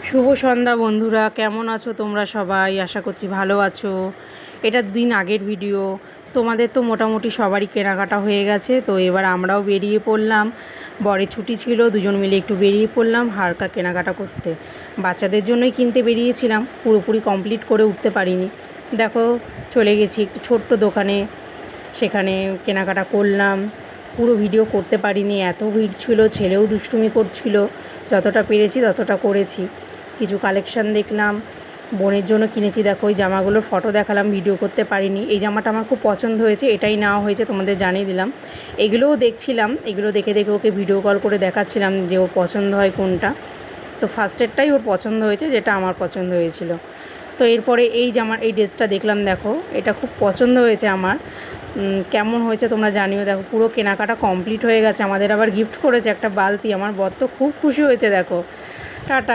শুভ সন্ধ্যা বন্ধুরা, কেমন আছো তোমরা সবাই? আশা করছি ভালো আছো। এটা দুদিন আগের ভিডিও। তোমাদের তো মোটামুটি সবারই কেনাকাটা হয়ে গেছে, তো এবার আমরাও বেরিয়ে পড়লাম। বরের ছুটি ছিল, দুজন মিলে একটু বেরিয়ে পড়লাম হালকা কেনাকাটা করতে। বাচ্চাদের জন্যই কিনতে বেরিয়েছিলাম, পুরোপুরি কমপ্লিট করে উঠতে পারিনি। দেখো, চলে গেছি একটু ছোট্ট দোকানে, সেখানে কেনাকাটা করলাম। পুরো ভিডিও করতে পারিনি, এত ভিড় ছিল, ছেলেও দুষ্টুমি করছিল। যতটা পেরেছি ততটা করেছি। কিছু কালেকশান দেখলাম, বোনের জন্য কিনেছি। দেখো, ওই জামাগুলোর ফটো দেখালাম, ভিডিও করতে পারিনি। এই জামাটা আমার খুব পছন্দ হয়েছে, এটাই নেওয়া হয়েছে, তোমাদের জানিয়ে দিলাম। এগুলোও দেখছিলাম, এগুলো দেখে দেখে ওকে ভিডিও কল করে দেখাচ্ছিলাম যে ওর পছন্দ হয় কোনটা। তো ফার্স্টেরটাই ওর পছন্দ হয়েছে, যেটা আমার পছন্দ হয়েছিল। তো এরপরে এই এই ড্রেসটা দেখলাম, দেখো এটা খুব পছন্দ হয়েছে আমার। কেমন হয়েছে তোমরা জানিও। দেখো, পুরো কেনাকাটা কমপ্লিট হয়ে গেছে, আমাদের আবার গিফট করেছে একটা বালতি। আমার বর তো খুব খুশি হয়েছে। দেখো, টাটা।